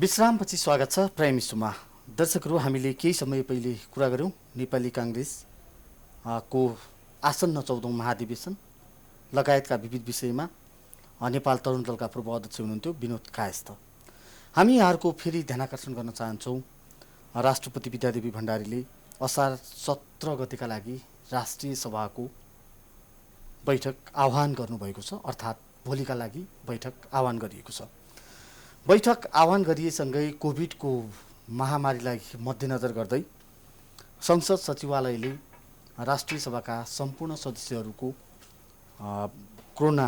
विश्रामपछि स्वागत छ प्राइम मिनिस्टरमा। दर्शकहरू, हामीले केही समय पहिले कुरा गऱ्यौँ नेपाली काङ्ग्रेस को आसन्न 14औं महाधिवेशन लगायतका विविध विषयमा। नेपाल तरुण दलका पूर्व अध्यक्ष हुनुहुन्थ्यो विनोद कायस्थ। हामी यहाँहरूको फेरि ध्यानाकर्षण गर्न चाहन्छौँ, राष्ट्रपति विद्यादेवी भण्डारीले असार 17 गतेका लागि राष्ट्रिय सभाको बैठक आह्वान गर्नुभएको छ, अर्थात् भोलिका लागि बैठक आह्वान गरिएको छ। बैठक आह्वान गरिएसँगै कोभिडको महामारीलाई मध्यनजर गर्दै संसद सचिवालयले राष्ट्रिय सभाका सम्पूर्ण सदस्यहरूको कोरोना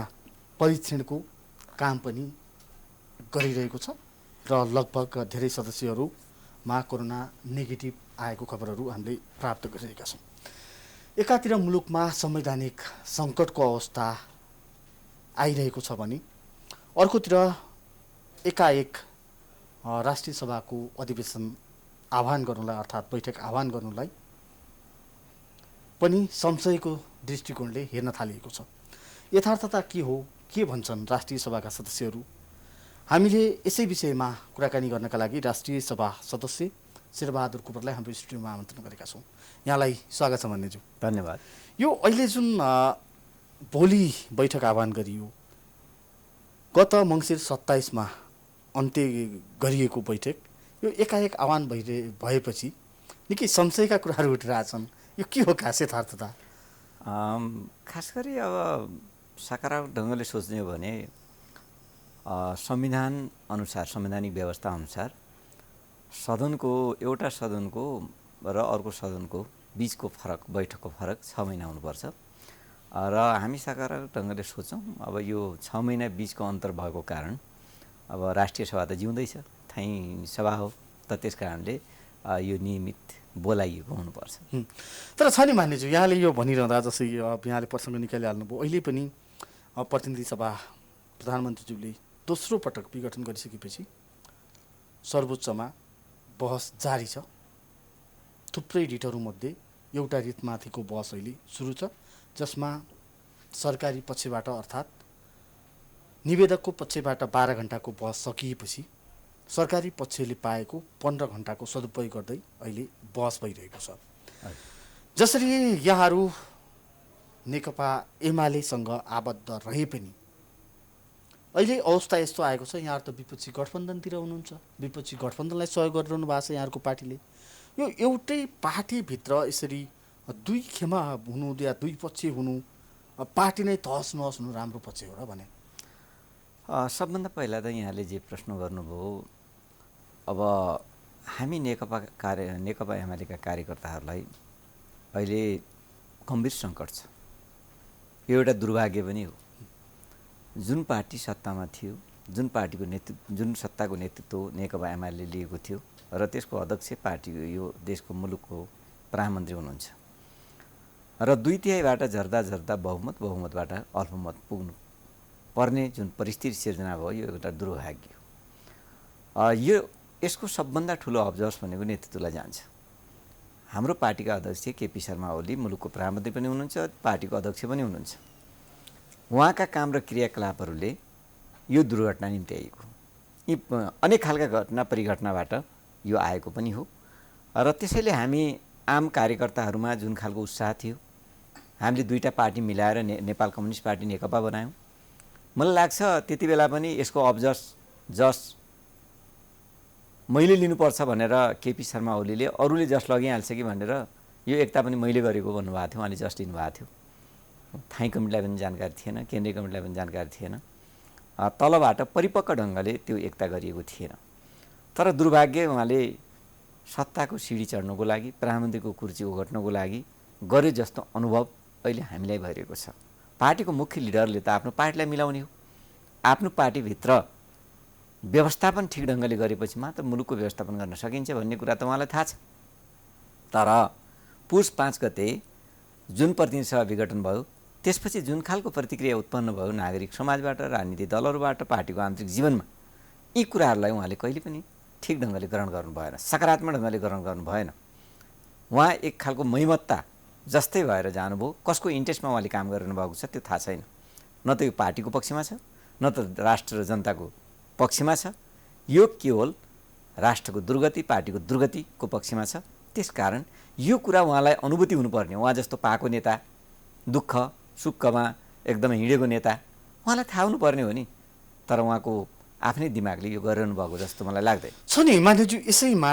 परीक्षणको काम पनि गरिरहेको छ र लगभग धेरै सदस्यहरूमा कोरोना नेगेटिभ आएको खबरहरू हामीले प्राप्त गरिरहेका छौँ। एकातिर मुलुकमा संवैधानिक सङ्कटको अवस्था आइरहेको छ भने अर्कोतिर एकाएक राष्ट्रिय सभाको अधिवेशन आह्वान गर्नुलाई अर्थात् बैठक आह्वान गर्नुलाई पनि संशयको दृष्टिकोणले हेर्न थालिएको छ। यथार्थता के हो, के भन्छन् राष्ट्रिय सभाका सदस्यहरू? हामीले यसै विषयमा कुराकानी गर्नका लागि राष्ट्रिय सभा सदस्य शेरबहादुर कुँवरलाई हाम्रो स्टुडियोमा आमन्त्रण गरेका छौँ। यहाँलाई स्वागत छ भन्नेज्यू। धन्यवाद। यो अहिले जुन भोलि बैठक आह्वान गरियो, गत मङ्सिर 27मा अन्त्य गरिएको बैठक यो एकाएक आह्वान भएपछि निकै संशयका कुराहरू उठिरहेछन्। यो के हो खास यथार्थता? खास गरी अब सकारात्मक ढङ्गले सोच्ने हो भने संविधान अनुसार, संवैधानिक व्यवस्था अनुसार एउटा सदनको र अर्को सदनको बिचको फरक, बैठकको फरक 6 महिना हुनुपर्छ र हामी सकारात्मक ढङ्गले सोचौँ। अब यो 6 महिना बिचको अन्तर भएको कारण अब राष्ट्रिय सभा त जिउँदैछ, थाई सभा हो, त त्यस कारणले यो नियमित बोलाइएको हुनुपर्छ। तर छ नि मान्नेज्यू, यहाँले यो भनिरहँदा जस्तै यहाँले प्रसङ्ग निकालिहाल्नुभयो, अहिले पनि प्रतिनिधि सभा प्रधानमन्त्रीज्यूले दोस्रो पटक विघटन गरिसकेपछि सर्वोच्चमा बहस जारी छ। थुप्रै रिटहरूमध्ये एउटा रिटमाथिको बहस अहिले सुरु छ, जसमा सरकारी पक्षबाट अर्थात् निवेदकको पक्षबाट 12 घण्टाको बहस सकिएपछि सरकारी पक्षले पाएको 15 घण्टाको सदुपयोग गर्दै अहिले बहस भइरहेको छ। जसरी यहाँहरू नेकपा एमालेसँग आबद्ध रहे पनि अहिले अवस्था यस्तो आएको छ, यहाँहरू त विपक्षी गठबन्धनतिर हुनुहुन्छ, विपक्षी गठबन्धनलाई सहयोग गरिरहनु भएको छ यहाँहरूको पार्टीले। यो एउटै पार्टीभित्र यसरी दुई खेमा हुनु या दुई पक्ष हुनु, पार्टी नै तहस नहस हुनु राम्रो पक्ष हो र भने? सबभन्दा पहिला त यहाँले जे प्रश्न गर्नुभयो, अब हामी नेकपा एमालेका कार्यकर्ताहरूलाई अहिले गम्भीर सङ्कट छ। यो एउटा दुर्भाग्य पनि हो। जुन पार्टी सत्तामा थियो, जुन सत्ताको नेतृत्व नेकपा एमाले लिएको थियो र त्यसको अध्यक्ष पार्टी यो देशको मुलुकको प्रधानमन्त्री हुनुहुन्छ र 2/3बाट झर्दा बहुमतबाट अल्पमत पुग्नु पर्ने जुन परिस्थिति सिर्जना भयो, यो एउटा दुर्भाग्य हो। यसको सबभन्दा ठुलो अब्जर्स भनेको नेतृत्वलाई जान्छ। हाम्रो पार्टीका अध्यक्ष केपी शर्मा ओली मुलुकको प्रधानमन्त्री पनि हुनुहुन्छ, पार्टीको अध्यक्ष पनि हुनुहुन्छ। उहाँका काम र क्रियाकलापहरूले यो दुर्घटना निम्ति आएको, यी अनेक खालका घटना परिघटनाबाट यो आएको पनि हो र त्यसैले हामी आम कार्यकर्ताहरूमा जुन खालको उत्साह थियो, हामीले दुईटा पार्टी मिलाएर नेपाल कम्युनिस्ट पार्टी नेकपा बनायौँ। मलाई लाग्छ त्यति बेला पनि यसको जस मैले लिनुपर्छ भनेर केपी शर्मा ओलीले अरूले जस लगिहाल्छ कि भनेर यो एकता पनि मैले गरेको भन्नुभएको थियो, उहाँले जस लिनुभएको थियो। थाई कमिटीलाई पनि जानकारी थिएन, केन्द्रीय कमिटीलाई पनि जानकारी थिएन, तलबाट परिपक्व ढङ्गले त्यो एकता गरिएको थिएन। तर दुर्भाग्य उहाँले सत्ताको सिडी चढ्नको लागि, प्रधानमन्त्रीको कुर्सी ओगट्नको लागि गरे जस्तो अनुभव अहिले हामीलाई भइरहेको छ। पार्टीको मुख्य लिडरले त आफ्नो पार्टीलाई मिलाउने हो, आफ्नो पार्टीभित्र व्यवस्थापन ठिक ढङ्गले गरेपछि मात्र मुलुकको व्यवस्थापन गर्न सकिन्छ भन्ने कुरा त उहाँलाई थाहा छ। तर पुस 5 गते जुन प्रतिनिधि सभा विघटन भयो, त्यसपछि जुन खालको प्रतिक्रिया उत्पन्न भयो नागरिक समाजबाट, राजनीतिक दलहरूबाट, पार्टीको आन्तरिक जीवनमा, यी कुराहरूलाई उहाँले कहिले पनि ठिक ढङ्गले ग्रहण गर्नु भएन, सकारात्मक ढङ्गले ग्रहण गर्नु भएन। उहाँ एक खालको मैमत्ता जस्तै भएर जानुभयो। कसको इन्ट्रेस्टमा उहाँले काम गरिरहनु भएको छ त्यो थाहा छैन। न त यो पार्टीको पक्षमा छ, न त राष्ट्र र जनताको पक्षमा छ। यो केवल राष्ट्रको दुर्गति, पार्टीको दुर्गतिको पक्षमा छ। त्यसकारण यो कुरा उहाँलाई अनुभूति हुनुपर्ने, उहाँ जस्तो पाएको नेता, दुःख सुखमा एकदमै हिँडेको नेता, उहाँलाई थाहा हुनुपर्ने हो नि। तर उहाँको आफ्नै दिमागले यो गरिरहनु भएको जस्तो मलाई लाग्दैन छ नि। माधवज्यू, यसैमा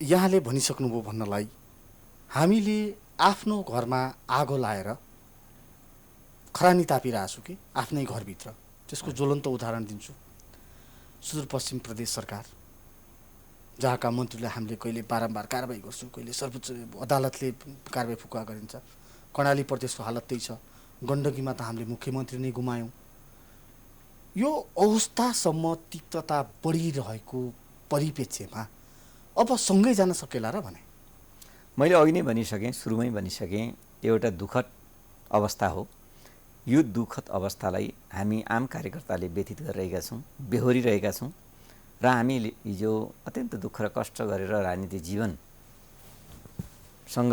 यहाँले भनिसक्नुभयो भन्नलाई हामीले आफ्नो घरमा आगो लाएर खरानी तापिरहेको छु कि आफ्नै घरभित्र। त्यसको ज्वलन्त उदाहरण दिन्छु। सुदूरपश्चिम प्रदेश सरकार, जहाँका मन्त्रीलाई हामीले कहिले बारम्बार कारबाही गर्छौँ, कहिले सर्वोच्च अदालतले कारबाही फुकुवा गरिन्छ। कर्णाली प्रदेशको हालत त्यही छ। गण्डकीमा त हामीले मुख्यमन्त्री नै गुमायौँ। यो अवस्थासम्म तिक्तता बढिरहेको परिप्रेक्ष्यमा अब सँगै जान सकेला र भने? मैले अघि नै भनिसकेँ, सुरुमै भनिसकेँ, एउटा दुःखद अवस्था हो। यो दुःखद अवस्थालाई हामी आम कार्यकर्ताले व्यथित गरिरहेका छौँ, बेहोरिरहेका छौँ र हामीले हिजो अत्यन्त दुःख र कष्ट गरेर राजनीतिक जीवनसँग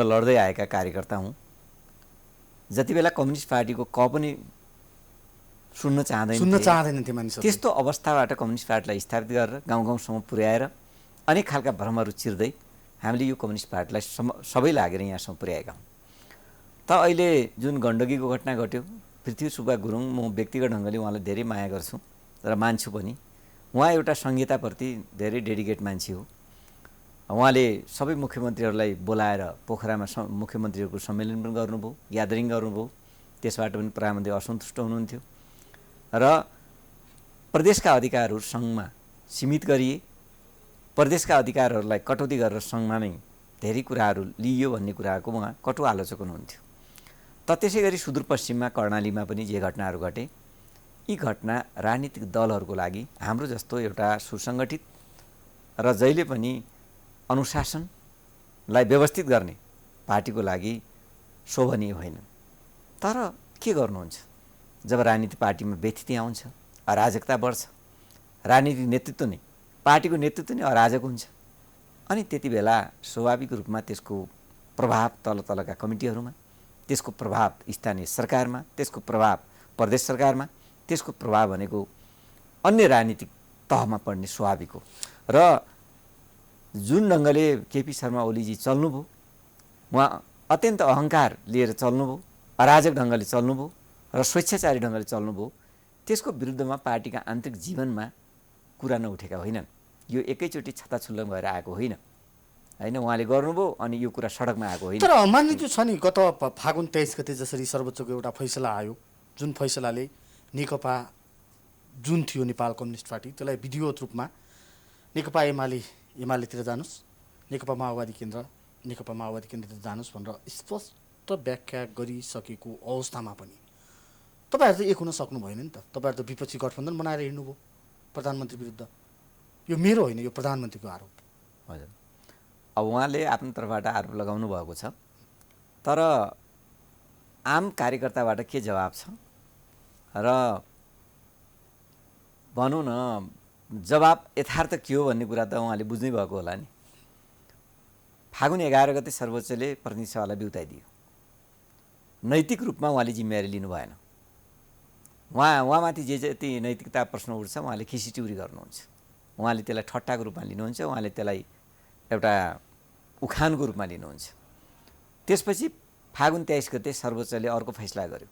लड्दै आएका कार्यकर्ता हौँ। जति बेला कम्युनिस्ट पार्टीको क पनि सुन्न चाहँदैनथे मानिसहरू, त्यस्तो अवस्थाबाट कम्युनिस्ट पार्टीलाई स्थापित गरेर गाउँ गाउँसम्म पुर्याएर अनेक खालका भ्रमहरू चिर्दै हामीले यो कम्युनिस्ट पार्टीलाई सबै लागेर यहाँसम्म पुर्याएका हौँ। त अहिले जुन गण्डकीको घटना घट्यो, पृथ्वी सुब्बा गुरुङ, म व्यक्तिगत ढङ्गले उहाँलाई धेरै माया गर्छु र मान्छु पनि। उहाँ एउटा संहिताप्रति धेरै डेडिकेट मान्छे हो। उहाँले सबै मुख्यमन्त्रीहरूलाई बोलाएर पोखरामा मुख्यमन्त्रीहरूको सम्मेलन पनि गर्नुभयो, ग्यादरिङ गर्नुभयो। त्यसबाट पनि प्रधानमन्त्री असन्तुष्ट हुनुहुन्थ्यो र प्रदेशका अधिकारहरू सङ्घमा सीमित गरिए, प्रदेशका अधिकारहरूलाई कटौती गरेर सङ्घमा नै धेरै कुराहरू लिइयो भन्ने कुराको उहाँ कटु आलोचक हुनुहुन्थ्यो। त त्यसै गरी सुदूरपश्चिममा कर्णालीमा पनि जे घटनाहरू घटे, यी घटना राजनीतिक दलहरूको लागि हाम्रो जस्तो एउटा सुसङ्गठित र जहिले पनि अनुशासनलाई व्यवस्थित गर्ने पार्टीको लागि शोभनीय होइन। तर के गर्नुहुन्छ, जब राजनीति पार्टीमा व्यथिति आउँछ, अराजकता बढ्छ, राजनीतिक नेतृत्व नै, पार्टीको नेतृत्व नै अराजक हुन्छ, अनि त्यति बेला स्वाभाविक रूपमा त्यसको प्रभाव तलका कमिटीहरूमा, त्यसको प्रभाव स्थानीय सरकारमा, त्यसको प्रभाव प्रदेश सरकारमा, त्यसको प्रभाव भनेको अन्य राजनीतिक तहमा पर्ने स्वाभाविक हो। र जुन ढङ्गले केपी शर्मा ओलीजी चल्नुभयो, उहाँ अत्यन्त अहङ्कार लिएर चल्नुभयो, अराजक ढङ्गले चल्नुभयो र स्वेच्छाचारी ढङ्गले चल्नुभयो, त्यसको विरुद्धमा पार्टीका आन्तरिक जीवनमा कुरा नउठेका होइनन्। यो एकैचोटि छताछुल्लम भएर आएको होइन, उहाँले गर्नुभयो अनि यो कुरा सडकमा आएको होइन। तर मान्य छ नि, गत फागुन 23 गते जसरी सर्वोच्चको एउटा फैसला आयो, जुन फैसलाले नेकपा जुन थियो नेपाल कम्युनिस्ट पार्टी, त्यसलाई विधिवत रूपमा नेकपा एमालेतिर जानुस्, नेकपा माओवादी केन्द्रतिर जानुस् भनेर स्पष्ट व्याख्या गरिसकेको अवस्थामा पनि तपाईँहरू त एक हुन सक्नु भएन नि त। तपाईँहरू त विपक्षी गठबन्धन बनाएर हिँड्नुभयो प्रधानमन्त्री विरुद्ध। यो मेरो होइन, यो प्रधानमन्त्रीको आरोप। हजुर, अब उहाँले आफ्नो तर्फबाट आरोप लगाउनु भएको छ, तर आम कार्यकर्ताबाट के जवाब छ र भनौँ न जवाब यथार्थ के हो भन्ने कुरा त उहाँले बुझ्नै भएको होला नि। फागुन 11 गते सर्वोच्चले प्रतिनिधि सभालाई बिउताइदियो। नैतिक रूपमा उहाँले जिम्मेवारी लिनु भएन। उहाँमाथि जे जति नैतिकता प्रश्न उठ्छ उहाँले खिसिटिउरी गर्नुहुन्छ, उहाँले त्यसलाई ठट्टाको रूपमा लिनुहुन्छ, उहाँले त्यसलाई एउटा उखानको रूपमा लिनुहुन्छ। त्यसपछि फागुन 23 गते सर्वोच्चले अर्को फैसला गर्यो,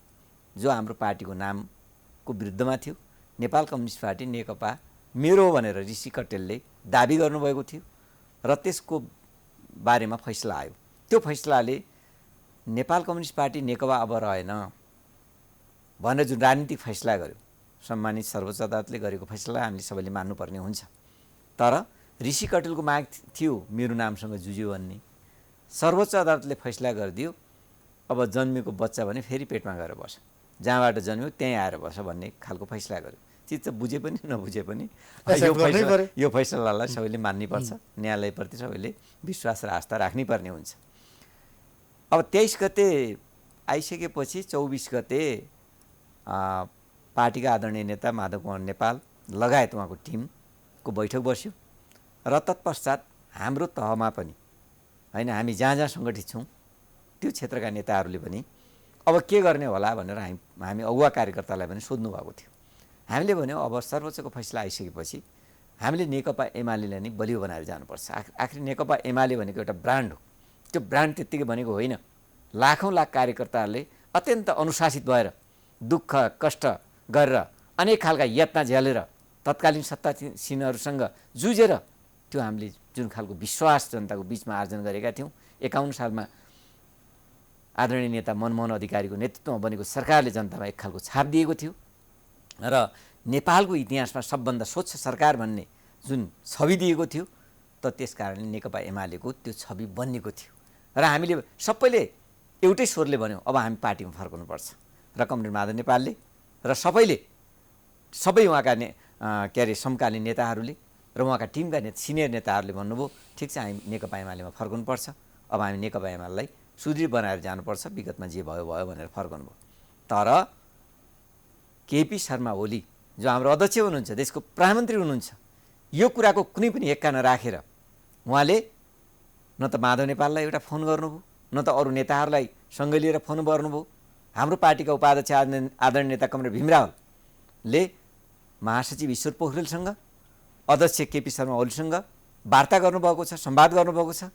जो हाम्रो पार्टीको नामको विरुद्धमा थियो। नेपाल कम्युनिस्ट पार्टी नेकपा मेरो हो भनेर ऋषि कटेलले दाबी गर्नुभएको थियो र त्यसको बारेमा फैसला आयो। त्यो फैसलाले नेपाल कम्युनिस्ट पार्टी नेकपा अब रहेन भनेर जुन राजनीतिक फैसला गर्यो, सम्मानित सर्वोच्च अदालतले गरेको फैसला हामीले सबैले मान्नुपर्ने हुन्छ। तर ऋषि कटेलको माग थियो मेरो नामसँग जुझ्यो भन्ने, सर्वोच्च अदालतले फैसला गरिदियो अब जन्मेको बच्चा भने फेरि पेटमा गएर बस्छ, जहाँबाट जन्म्यो त्यहीँ आएर बस्छ भन्ने खालको फैसला गर्यो। चिज त बुझे पनि नबुझे पनि यो फैसलालाई सबैले मान्नुपर्छ, न्यायालयप्रति सबैले विश्वास र आस्था राख्नै पर्ने हुन्छ। अब 23 गते आइसकेपछि 24 गते पार्टीका आदरणीय नेता माधव कुमार नेपाल लगायत उहाँको टिमको बैठक बस्यो र तत्पश्चात हाम्रो तहमा पनि हामी जहाँ जहाँ सङ्गठित छौँ त्यो क्षेत्रका नेताहरूले पनि अब के गर्ने होला भनेर हामी अगुवा कार्यकर्तालाई पनि सोध्नु भएको थियो। हामीले भन्यो अब सर्वोच्चको फैसला आइसकेपछि हामीले नेकपा एमालेलाई नै बलियो बनाएर जानुपर्छ। आखिर नेकपा एमाले भनेको एउटा ब्रान्ड हो। त्यो ब्रान्ड त्यत्तिकै भनेको होइन। लाखौँ लाख कार्यकर्ताहरूले अत्यन्त अनुशासित भएर दुःख कष्ट गरेर अनेक खालका यातना झेलेर तत्कालीन सत्तासीनहरूसँग जुझेर त्यो हामीले जुन खालको विश्वास जनताको बिचमा आर्जन गरेका थियौँ, 51 सालमा आदरणीय नेता मनमोहन अधिकारीको नेतृत्वमा बनेको सरकारले जनतामा एक खालको छाप दिएको थियो र नेपालको इतिहासमा सबभन्दा स्वच्छ सरकार भन्ने जुन छवि दिएको थियो, त त्यस कारणले नेकपा एमालेको त्यो छवि बन्नेको थियो र हामीले सबैले एउटै स्वरले भन्यौँ अब हामी पार्टीमा फर्कनुपर्छ। र कमरेड माधव नेपालले र सबै उहाँका समकालीन नेताहरूले र उहाँका टिमका सिनियर नेताहरूले भन्नुभयो ठिक छ, हामी नेकपा एमालेमा फर्कनुपर्छ, अब हामी नेकपा एमालेलाई सुदृढ बनाएर जानुपर्छ, विगतमा जे भयो भयो भनेर फर्कनुभयो। तर केपी शर्मा ओली जो हाम्रो अध्यक्ष हुनुहुन्छ, देशको प्रधानमन्त्री हुनुहुन्छ, यो कुराको कुनै पनि एक्का नराखेर उहाँले न त माधव नेपाललाई एउटा फोन गर्नुभयो, न त अरू नेताहरूलाई सँगै लिएर फोन गर्नुभयो। हाम्रो पार्टीका उपाध्यक्ष आदरणीय नेता कमरेड भीमरावले महासचिव ईश्वर पोखरेलसँग, अध्यक्ष केपी शर्मा ओलीसँग वार्ता गर्नुभएको छ, संवाद गर्नुभएको छ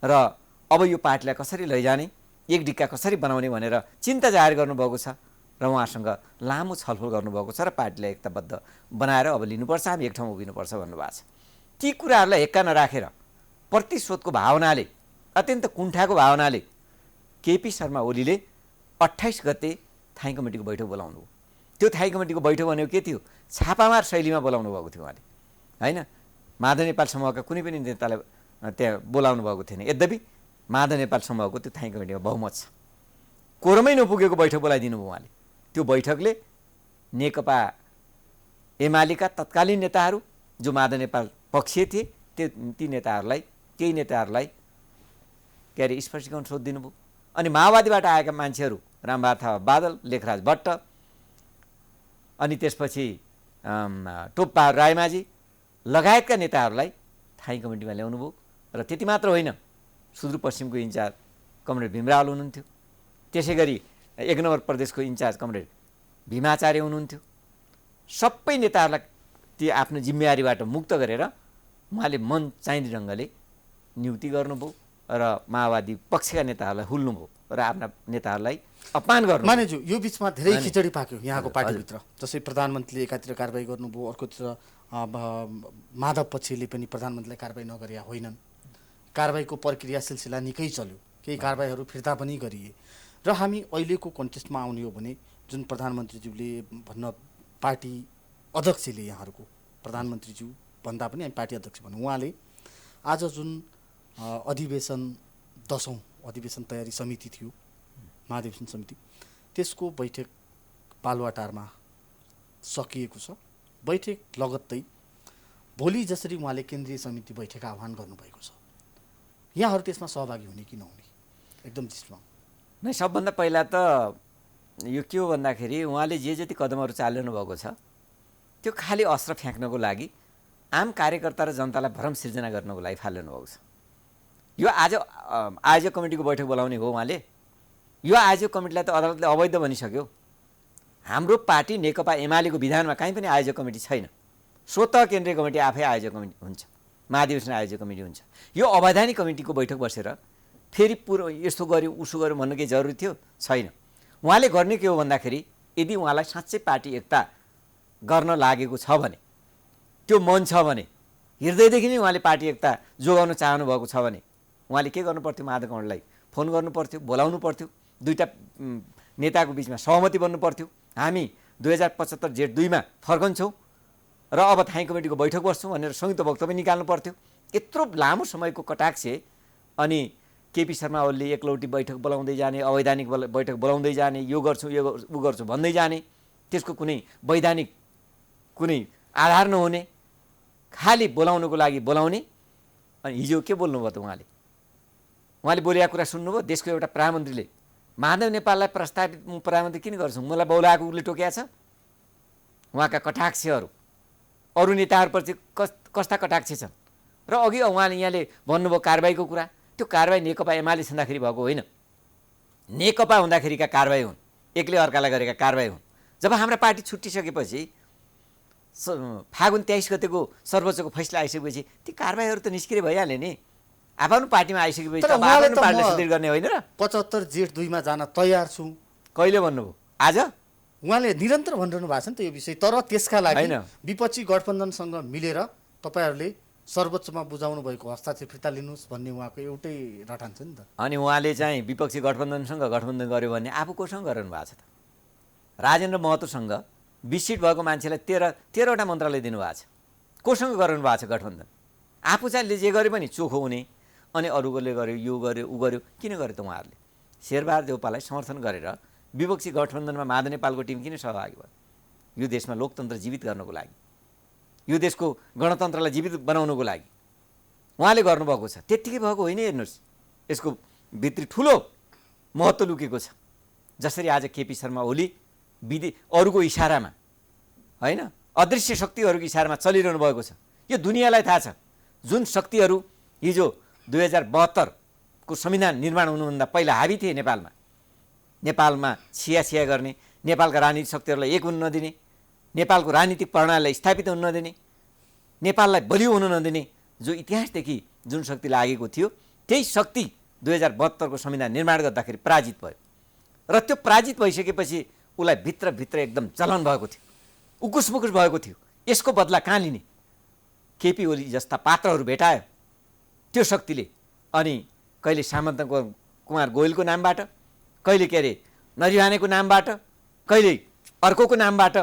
र अब यो पार्टीलाई कसरी लैजाने, एक डिक्का कसरी बनाउने भनेर चिन्ता जाहेर गर्नुभएको छ र उहाँसँग लामो छलफल गर्नुभएको छ र पार्टीलाई एकताबद्ध बनाएर अब लिनुपर्छ, हामी एक ठाउँमा उभिनुपर्छ भन्नुभएको छ। ती कुराहरूलाई एक्का नराखेर प्रतिशोधको भावनाले, अत्यन्त कुण्ठाको भावनाले केपी शर्मा ओलीले 28 गते थाई कमिटीको बैठक बोलाउनु भयो। त्यो थाई कमिटीको बैठक भनेको के थियो? छापामार शैलीमा बोलाउनु भएको थियो उहाँले, होइन? माधव नेपाल समूहका कुनै पनि नेतालाई त्यहाँ बोलाउनु भएको थिएन। यद्यपि माधव नेपाल समूहको त्यो थाई कमिटीमा बहुमत छ, कोरमै नपुगेको बैठक बोलाइदिनु भयो उहाँले। त्यो बैठकले नेकपा एमालेका तत्कालीन नेताहरू जो माधव नेपाल पक्षीय थिए ती नेताहरूलाई, केही नेताहरूलाई स्पष्टीकरण सोधिदिनु भयो। अनि माओवादीबाट आएका मान्छेहरू रामबहादुर थापा बादल, लेखराज भट्ट, अनि त्यसपछि टोपबहादुर रायमाझी लगायतका नेताहरूलाई थाई कमिटीमा ल्याउनु भयो। र त्यति मात्र होइन, सुदूरपश्चिमको इन्चार्ज कमरेड भीमरावल हुनुहुन्थ्यो, त्यसै गरी 1 नम्बर प्रदेशको इन्चार्ज कमरेड भीमाचार्य हुनुहुन्थ्यो। सबै नेताहरूलाई ती आफ्नो जिम्मेवारीबाट मुक्त गरेर उहाँले मन चाहिने ढङ्गले नियुक्ति गर्नुभयो र माओवादी पक्षका नेताहरूलाई हुल्नुभयो र आफ्ना नेताहरूलाई अपमान गर्नु। मानेज्यू, यो बिचमा धेरै खिचडी पाक्यो यहाँको पार्टीभित्र। जस्तै प्रधानमन्त्रीले एकातिर कारबाही गर्नुभयो, अर्कोतिर माधव पक्षले पनि प्रधानमन्त्रीलाई कारबाही नगरे होइनन्। कारबाहीको प्रक्रिया सिलसिला निकै चल्यो, केही कारबाहीहरू फिर्ता पनि गरिए। र हामी अहिलेको कन्टेस्टमा आउने हो भने जुन प्रधानमन्त्रीज्यूले भन्न, पार्टी अध्यक्षले, यहाँहरूको प्रधानमन्त्रीज्यू भन्दा पनि हामी पार्टी अध्यक्ष भनौँ, उहाँले आज जुन अधिवेशन 10औं अधिवेशन तयारी समिति थियो, महाधिवेशन समिति, त्यसको बैठक बालुवाटारमा सकिएको छ। बैठक लगत्तै भोलि जसरी उहाँले केन्द्रीय समिति बैठक आह्वान गर्नुभएको छ, यहाँहरू त्यसमा सहभागी हुने कि नहुने? एकदम जिस्मा नै। सबभन्दा पहिला त यो के हो भन्दाखेरि उहाँले जे जति कदमहरू चालिनु भएको छ त्यो खालि अस्त्र फ्याँक्नको लागि, आम कार्यकर्ता र जनतालाई भ्रम सिर्जना गर्नको लागि फालिनु भएको छ। यो आज आयोजक कमिटीको बैठक बोलाउने हो उहाँले। यो आयोजक कमिटीलाई त अदालतले अवैध भनिसक्यो। हाम्रो पार्टी नेकपा एमालेको विधानमा कहीँ पनि आयोजक कमिटी छैन। स्वतः केन्द्रीय कमिटी आफै आयोजक कमिटी हुन्छ, महाधिवेशन आयोजक कमिटी हुन्छ। यो अवैधानिक कमिटीको बैठक बसेर फेरि यस्तो गर्यो उसो गर्यो भन्नु केही जरुरी थियो? छैन। उहाँले गर्ने के हो भन्दाखेरि, यदि उहाँलाई साँच्चै पार्टी एकता गर्न लागेको छ भने, त्यो मन छ भने, हृदयदेखि नै उहाँले पार्टी एकता जोगाउन चाहनु भएको छ भने उहाँले के गर्नु पर्थ्यो? माधव कमललाई फोन गर्नु पर्थ्यो, बोलाउनु पर्थ्यो, दुईटा नेताको बिचमा सहमति बन्नु पर्थ्यो। हामी 2075 जेठ 2 मा फर्कन्छौँ र अब थाई कमिटीको बैठक बस्छौँ भनेर संयुक्त वक्तव्य निकाल्नु पर्थ्यो। यत्रो लामो समयको कटाक्ष अनि केपी शर्मा ओलीले एकलौटी बैठक बोलाउँदै जाने, अवैधानिक बैठक बोलाउँदै जाने, यो गर्छु ऊ गर्छु भन्दै जाने, त्यसको कुनै वैधानिक कुनै आधार नहुने, खालि बोलाउनुको लागि बोलाउने। अनि हिजो के बोल्नुभयो त उहाँले बोलेका कुरा सुन्नुभयो? देशको एउटा प्रधानमन्त्रीले माधव नेपाललाई प्रस्तावित प्रधानमन्त्री किन गर्छौँ, मलाई बोलाएको उसले टोकेका छ। उहाँका कटाक्षहरू अरू नेताहरूप्रति कस्ता कटाक्ष छन्। र अघि उहाँले यहाँले भन्नुभयो कारबाहीको कुरा, त्यो कारबाही नेकपा एमाले छँदाखेरि भएको होइन, नेकपा हुँदाखेरिका कारबाही हुन्, एकले अर्कालाई गरेका कारबाही हुन्। जब हाम्रा पार्टी छुट्टिसकेपछि फागुन 23 गतेको सर्वोच्चको फैसला आइसकेपछि ती कारबाहीहरू त निस्किरे भइहाल्यो नि। आफ्नो पार्टीमा आइसकेपछि तर अब उहाँले आफ्नो त पार्टीलाई म सुदृढ गर्ने होइन र? 75 जेठ 2 मा जान तयार छु कहिले भन्नुभयो? आज उहाँले निरन्तर भनिरहनु भएको छ नि त यो विषय। तर त्यसका लागि होइन। विपक्षी गठबन्धनसँग मिलेर तपाईँहरूले सर्वोच्चमा बुझाउनु भएको हस्ताक्षर फिर्ता लिनुहोस् भन्ने उहाँको एउटै रटान छ नि त। अनि उहाँले चाहिँ विपक्षी गठबन्धनसँग गठबन्धन गर्यो भने आफू कोसँग गर्नु भएको छ त? राजेन्द्र महतोसँग 20 सिट भएको मान्छेलाई 13वटा मन्त्रालय दिनुभएको छ। कोसँग गर्नु भएको छ गठबन्धन? आफू चाहिँ जे गरे पनि चोखो हुने, अनि अरूले गर्यो, यो गर्यो, ऊ गर्यो। किन गर्यो त उहाँहरूले? शेरबहादुर देउपालाई समर्थन गरेर विपक्षी गठबन्धनमा माधव नेपालको टिम किन सहभागी भयो? यो देशमा लोकतन्त्र जीवित गर्नको लागि, यो देशको गणतन्त्रलाई जीवित बनाउनको लागि उहाँले गर्नुभएको छ। त्यत्तिकै भएको होइन। हेर्नुहोस्, यसको भित्री ठुलो महत्त्व लुकेको छ। जसरी आज केपी शर्मा ओली अरूको इसारामा, होइन, अदृश्य शक्तिहरूको इसारामा चलिरहनु भएको छ। यो दुनियाँलाई थाहा छ। जुन शक्तिहरू हिजो 2072 को संविधान निर्माण हुनुभन्दा पहिला हाबी थिए नेपालमा छिया गर्ने, नेपालका राजनीतिक शक्तिहरूलाई एक हुन नदिने, नेपालको राजनीतिक प्रणालीलाई स्थापित हुन नदिने, नेपाललाई बलियो हुन नदिने, जो इतिहासदेखि जुन शक्ति लागेको थियो, त्यही शक्ति 2072 को संविधान निर्माण गर्दाखेरि पराजित भयो। र त्यो पराजित भइसकेपछि उसलाई भित्रभित्र एकदम जलन भएको थियो, उकुसमुकुस भएको थियो। यसको बदला कहाँ लिने? केपी ओली जस्ता पात्रहरू भेटायो त्यो शक्तिले। अनि कहिले सामन्त कुमार गोयलको नामबाट, कहिले के अरे नरिवानेको नामबाट, कहिले अर्कोको नामबाट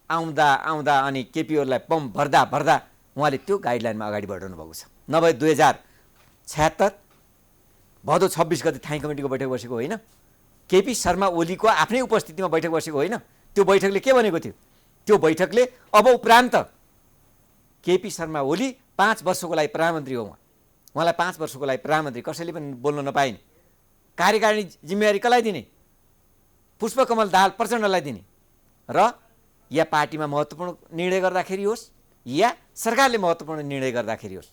आउँदा अनि केपी ओलीलाई पम्प भर्दा उहाँले त्यो गाइडलाइनमा अगाडि बढाउनु भएको छ। नभए 2076 भदौ 26 गते थाई कमिटीको बैठक बसेको होइन, केपी शर्मा ओलीको आफ्नै उपस्थितिमा बैठक बसेको होइन। त्यो बैठकले के भनेको थियो? त्यो बैठकले अब उपरान्त केपी शर्मा ओली 5 वर्षको लागि प्रधानमन्त्री हो। उहाँलाई 5 वर्षको लागि प्रधानमन्त्री, कसैले पनि बोल्न नपाइने। कार्यकारिणी जिम्मेवारी कसलाई दिने? पुष्पकमल दाहाल प्रचण्डलाई दिने। र या पार्टीमा महत्त्वपूर्ण निर्णय गर्दाखेरि होस्, या सरकारले महत्त्वपूर्ण निर्णय गर्दाखेरि होस्,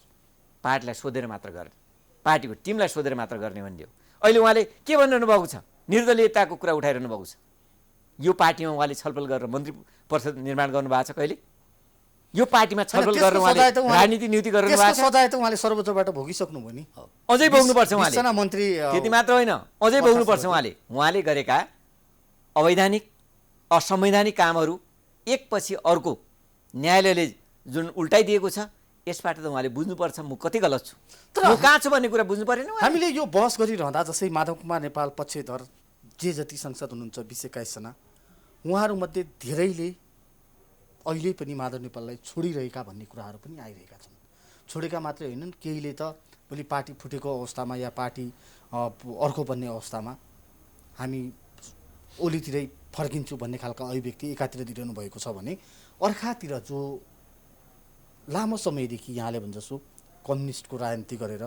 पार्टीलाई सोधेर मात्र गर्ने, पार्टीको टिमलाई सोधेर मात्र गर्ने भन्ने हो। अहिले उहाँले के भनिरहनु भएको छ? निर्दलीयताको कुरा उठाइरहनु भएको छ। यो पार्टीमा उहाँले छलफल गरेर मन्त्री परिषद निर्माण गर्नुभएको छ कहिले? यो पार्टीमा छलफल गरेर उहाँले राजनीति नियुक्ति गर्नु भएको छ। सजाय त उहाँले सर्वोच्चबाट भोगिसक्नु भयो नि। अझै भोग्नुपर्छ उहाँले। 20 जना मन्त्री, त्यति मात्र होइन, अझै भोग्नुपर्छ उहाँले गरेका अवैधानिक असंवैधानिक कामहरू एकपछि अर्को न्यायालयले जुन उल्टाइदिएको छ, यसबाट त उहाँले बुझ्नुपर्छ म कति गलत छु, म कहाँ छु भन्ने कुरा बुझ्नु परेन। हामीले यो बहस गरिरहँदा जस्तै माधव कुमार नेपाल पक्षधर जे जति सांसद हुनुहुन्छ 20-21 जना, उहाँहरूमध्ये धेरैले अहिले पनि माधव नेपाललाई छोडिरहेका भन्ने कुराहरू पनि आइरहेका छन्। छोडेका मात्रै होइनन्, केहीले त भोलि पार्टी फुटेको अवस्थामा या पार्टी अर्को बन्ने अवस्थामा हामी ओलीतिरै फर्किन्छु भन्ने खालका अभिव्यक्ति एकातिर दिइरहनु भएको छ भने, अर्कातिर जो लामो समयदेखि यहाँले भन्छ जसो कम्युनिस्टको राजनीति गरेर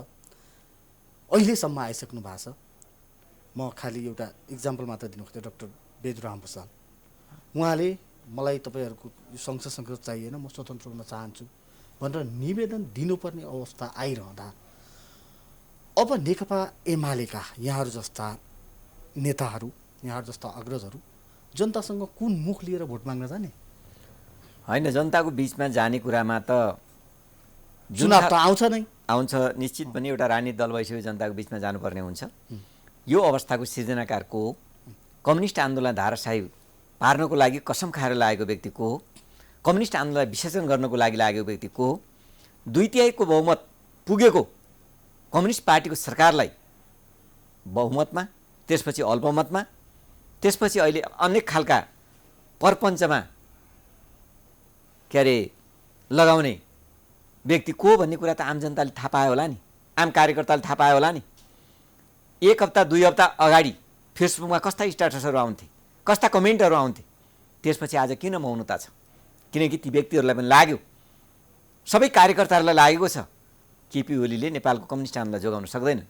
अहिलेसम्म आइसक्नु भएको छ। म खालि एउटा इक्जाम्पल मात्र दिनु खोज्छु, डाक्टर बेदुराम भुसाल। उहाँले मलाई तपाईँहरूको यो संसद चाहिएन, म स्वतन्त्र हुन चाहन्छु भनेर निवेदन दिनुपर्ने अवस्था आइरहँदा अब नेकपा एमालेका यहाँहरू जस्ता नेताहरू, यहाँहरू जस्ता अग्रजहरू जनतासँग कुन मुख लिएर भोट माग्न जाने? होइन, जनताको बिचमा जाने कुरामा त चुनाव त आउँछ निश्चित पनि। एउटा राजनीतिक दल भइसक्यो जनताको बिचमा जानुपर्ने हुन्छ। यो अवस्थाको सृजनाकार को हो? कम्युनिस्ट आन्दोलन धाराशाही पार्नको लागि कसम खाएर लागेको व्यक्ति को हो? कम्युनिस्ट आन्दोलनलाई विसर्जन गर्नको लागि लागेको व्यक्ति को हो? 2/3 बहुमत पुगेको कम्युनिस्ट पार्टीको सरकारलाई बहुमतमा, त्यसपछि अल्पमतमा, त्यसपछि अहिले अनेक खालका परपञ्चमा के अरे लगाउने व्यक्ति को भन्ने कुरा त आम जनताले थाहा पायो होला नि, आम कार्यकर्ताले थाहा पायो होला नि। 1 हप्ता 2 हप्ता अगाडि फेसबुकमा कस्ता स्ट्याटसहरू आउँथे, कस्ता कमेन्टहरू आउँथे। त्यसपछि आज किन मौनता छ? किनकि ती व्यक्तिहरूलाई पनि लाग्यो, सबै कार्यकर्ताहरूलाई लागेको छ केपी ओलीले नेपालको कम्युनिस्ट आन्दोलन जोगाउन सक्दैन।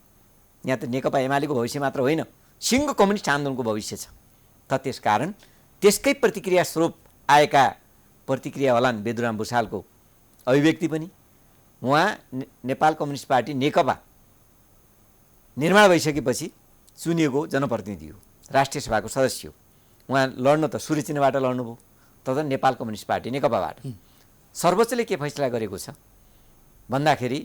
यहाँ त नेकपा एमालेको भविष्य मात्र होइन, सिङ्गो कम्युनिस्ट आन्दोलनको भविष्य छ। त त्यसकारण त्यसकै प्रतिक्रिया स्वरूप आएका प्रतिक्रिया होलान् बेदुराम भुसालको अभिव्यक्ति पनि। उहाँ नेपाल कम्युनिस्ट पार्टी नेकपा निर्माण भइसकेपछि चुनिएको जनप्रतिनिधि हो, राष्ट्रिय सभाको सदस्य हो। उहाँ लड्न त सूर्य चिह्नबाट लड्नुभयो, तर नेपाल कम्युनिस्ट पार्टी नेकपाबाट। सर्वोच्चले के फैसला गरेको छ भन्दाखेरि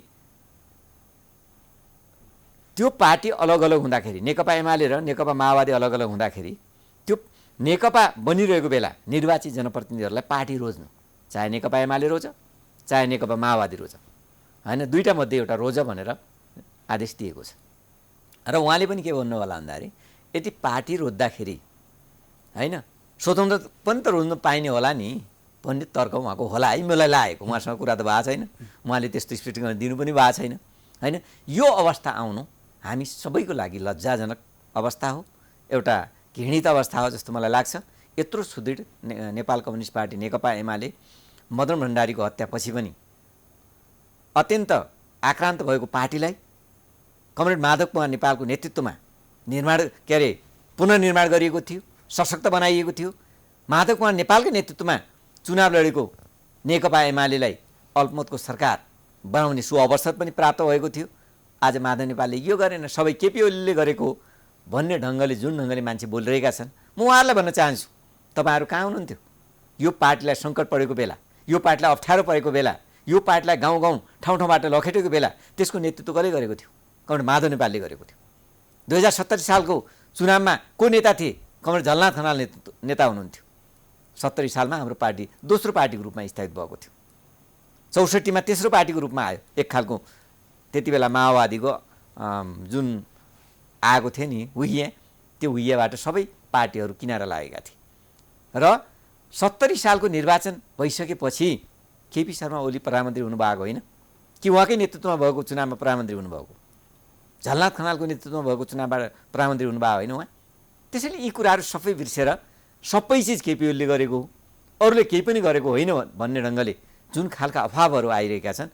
त्यो पार्टी अलग अलग हुँदाखेरि नेकपा एमाले र नेकपा माओवादी अलग अलग हुँदाखेरि त्यो नेकपा बनिरहेको बेला निर्वाचित जनप्रतिनिधिहरूलाई पार्टी रोज्नु, चाहे नेकपा एमाले रोज चाहे नेकपा माओवादी रोज, होइन, दुईटा मध्ये एउटा रोज भनेर आदेश दिएको छ। र उहाँले पनि के भन्नु होला भन्दाखेरि यदि पार्टी रोज्दाखेरि होइन स्वतन्त्र पनि त रोज्नु पाइने होला नि भन्ने तर्क उहाँको होला है, मलाई लागेको। उहाँसँग कुरा त भएको छैन, उहाँले त्यस्तो स्पष्टीकरण दिनु पनि भएको छैन, होइन। यो अवस्था आउनु हामी सबैको लागि लज्जाजनक अवस्था हो, एउटा घृणित अवस्था हो जस्तो मलाई लाग्छ। यत्रो सुदृढ नेपाल कम्युनिस्ट पार्टी नेकपा एमाले मदन भण्डारीको हत्यापछि पनि अत्यन्त आक्रान्त भएको पार्टीलाई कमरेड माधव कुमार नेपालको नेतृत्वमा पुनर्निर्माण गरिएको थियो, सशक्त बनाइएको थियो। माधव कुमार नेपालकै नेतृत्वमा चुनाव लडेको नेकपा एमालेलाई अल्पमतको सरकार बनाउने सुअवसर पनि प्राप्त भएको थियो। आज माधव नेपालले यो गरेन, सबै केपी ओलीले गरेको भन्ने ढङ्गले जुन ढङ्गले मान्छे बोलिरहेका छन्, म उहाँहरूलाई भन्न चाहन्छु तपाईँहरू कहाँ हुनुहुन्थ्यो यो पार्टीलाई सङ्कट परेको बेला, यो पार्टीलाई अप्ठ्यारो परेको बेला, यो पार्टीलाई गाउँ गाउँ ठाउँ ठाउँबाट लखेटेको बेला त्यसको नेतृत्व कसले गरेको थियो? कमरेड माधव नेपालले गरेको थियो। 2070 सालको चुनावमा को नेता थिए? कमरेड झलनाथ खनाल नेता हुनुहुन्थ्यो। 70 सालमा हाम्रो पार्टी दोस्रो पार्टीको रूपमा स्थापित भएको थियो। 64 मा तेस्रो पार्टीको रूपमा आयो। एक खालको त्यति बेला माओवादीको जुन आएको थियो नि हुइए, त्यो हुइएबाट सबै पार्टीहरू किनारा लागेका थिए। र 70 सालको निर्वाचन भइसकेपछि केपी शर्मा ओली प्रधानमन्त्री हुनुभएको होइन कि उहाँकै नेतृत्वमा भएको चुनावमा प्रधानमन्त्री हुनुभएको? झलनाथ खनालको नेतृत्वमा भएको चुनावबाट प्रधानमन्त्री हुनुभएको होइन उहाँ? त्यसैले यी कुराहरू सबै बिर्सेर सबै चिज केपी ओलीले गरेको हो, अरूले केही पनि गरेको होइन भन्ने ढङ्गले जुन खालका अभावहरू आइरहेका छन्,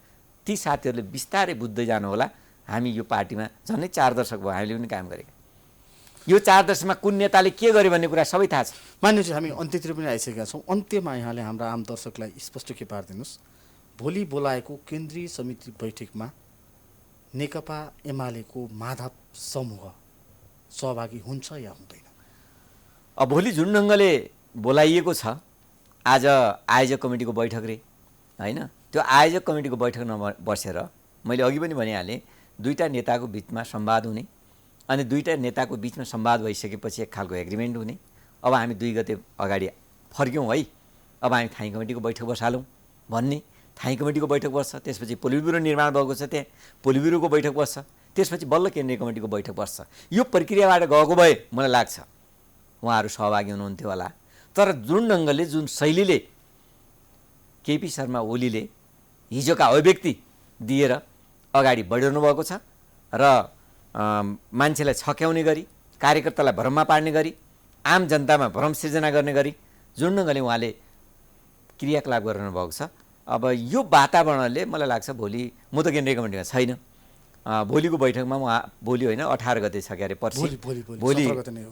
ती साथीहरूले बिस्तारै बुझ्दै जानु होला। हामी यो पार्टीमा झन्डै 4 दशक भयो हामीले पनि काम गरेका। यो 4 दशकमा कुन नेताले के गर्यो भन्ने कुरा सबै थाहा छ। मान्यजी, हामी अन्त्यतिर पनि आइसकेका छौँ। अन्त्यमा यहाँले हाम्रा आम दर्शकलाई स्पष्ट के पारिदिनुहोस्, भोलि बोलाएको केन्द्रीय समिति बैठकमा नेकपा एमालेको माधव समूह सहभागी हुन्छ या हुँदैन? अब भोलि जुन ढङ्गले बोलाइएको छ, आज आयोजक कमिटीको बैठक रे, होइन, त्यो आयोजक कमिटीको बैठकमा बसेर मैले अघि पनि भनिहालेँ, दुईटा नेताको बिचमा संवाद हुने, अनि दुईटा नेताको बिचमा संवाद भइसकेपछि एक खालको एग्रिमेन्ट हुने। अब हामी 2 गते अगाडि फर्क्यौँ है, अब हामी थाई कमिटीको बैठक बसालौँ भन्ने। थाई कमिटीको बैठक बस्छ, त्यसपछि पोलिट ब्युरो निर्माण भएको छ, त्यहाँ पोलिट ब्युरोको बैठक बस्छ, त्यसपछि बल्ल केन्द्रीय कमिटीको बैठक बस्छ। यो प्रक्रियाबाट गएको भए मलाई लाग्छ उहाँहरू सहभागी हुनुहुन्थ्यो होला। तर जुन ढङ्गले जुन शैलीले केपी शर्मा ओलीले हिजोका अभिव्यक्ति दिएर अगाडि बढिरहनु भएको छ र मान्छेलाई छक्याउने गरी, कार्यकर्तालाई भ्रममा पार्ने गरी, आम जनतामा भ्रम सिर्जना गर्ने गरी जुन ढङ्गले उहाँले क्रियाकलाप गरिरहनु भएको छ, अब यो वातावरणले मलाई लाग्छ भोलि म त केन्द्रीय कमिटीमा छैन, भोलिको बैठकमा भोलि होइन 18 गते छ क्यारे, पर्सि भोलि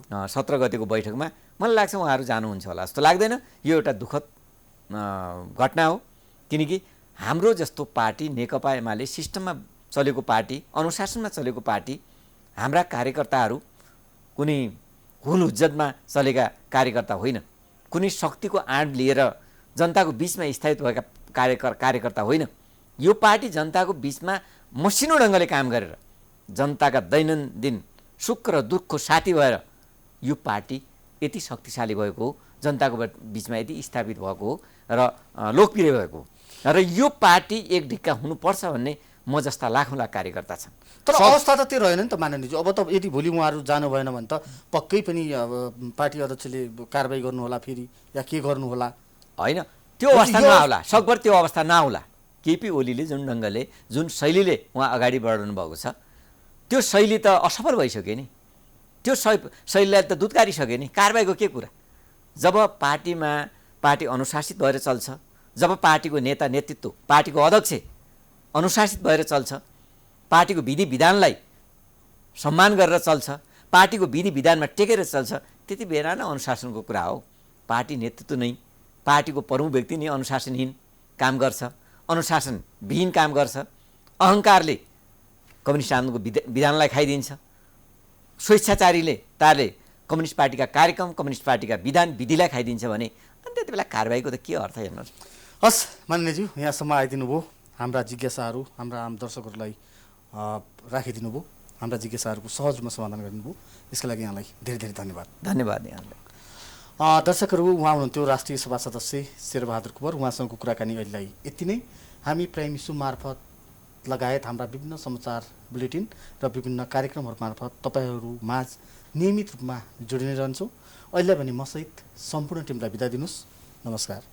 17 गतेको बैठकमा मलाई लाग्छ उहाँहरू जानुहुन्छ होला जस्तो लाग्दैन। यो एउटा दुःखद घटना हो, किनकि हाम्रो जस्तो पार्टी नेकपा एमाले सिस्टममा चलेको पार्टी, अनुशासनमा चलेको पार्टी, हाम्रा कार्यकर्ताहरू कुनै हुल हुज्जतमा चलेका कार्यकर्ता होइन, कुनै शक्तिको आड लिएर जनताको बिचमा स्थापित भएका कार्यकर्ता होइन। यो पार्टी जनताको बिचमा मसिनो ढङ्गले काम गरेर जनताका दैनन्दिन सुख र दुःखको साथी भएर यो पार्टी यति शक्तिशाली भएको हो, जनताको बिचमा यति स्थापित भएको हो र लोकप्रिय भएको हो। र यो पार्टी एक ढिक्का हुनुपर्छ भन्ने म जस्ता लाखौँ लाख कार्यकर्ता छन्। तर अवस्था त त्यो रहेन नि त माननीयजी। अब त यदि भोलि उहाँहरू जानु भएन भने त पक्कै पनि पार्टी अध्यक्षले कारबाही गर्नु होला फेरि, या के गर्नु होला? होइन, त्यो अवस्था नआउला, सकभर त्यो अवस्था नआउला। केपी ओलीले जुन ढङ्गले जुन शैलीले उहाँ अगाडि बढाउनु भएको छ, त्यो शैली त असफल भइसक्यो नि। त्यो शैलीलाई त दुत्कारिसक्यो नि। कारबाहीको के कुरा? जब पार्टी अनुशासित भएर चल्छ, जब पार्टीको नेता नेतृत्व, पार्टीको अध्यक्ष अनुशासित भएर चल्छ, पार्टीको विधि विधानलाई सम्मान गरेर चल्छ, पार्टीको विधि विधानमा टेकेर चल्छ, त्यति बेला नै अनुशासनको कुरा हो। पार्टी नेतृत्व नै, पार्टीको प्रमुख व्यक्ति नै अनुशासनहीन काम गर्छ, अनुशासनविहीन काम गर्छ, अहङ्कारले कम्युनिस्ट आन्दोलनको विधानलाई खाइदिन्छ, स्वेच्छाचारीले कम्युनिस्ट पार्टीका कार्यक्रम, कम्युनिस्ट पार्टीका विधान विधिलाई खाइदिन्छ भने अनि त्यति बेला कारबाहीको त के अर्थ हेर्नुहोस्। हस् मान्यज्यू, यहाँसम्म आइदिनु भयो। हाम्रा जिज्ञासाहरू हाम्रा आम दर्शकहरूलाई राखिदिनु भयो। हाम्रा जिज्ञासाहरूको सहज रूपमा समाधान गरिदिनु भयो। यसका लागि यहाँलाई धेरै धेरै धन्यवाद। धन्यवाद यहाँलाई। दर्शकहरू, उहाँ हुनुहुन्थ्यो राष्ट्रिय सभा सदस्य शेरबहादुर कुँवर। उहाँसँगको कुराकानी अहिलेलाई यति नै। हामी प्राइम इस्यु मार्फत लगायत हाम्रा विभिन्न समाचार बुलेटिन र विभिन्न कार्यक्रमहरू मार्फत तपाईँहरू माझ नियमित रूपमा जोडिने रहन्छौँ। अहिले भने मसहित सम्पूर्ण टिमलाई बिदा दिनुहोस्। नमस्कार।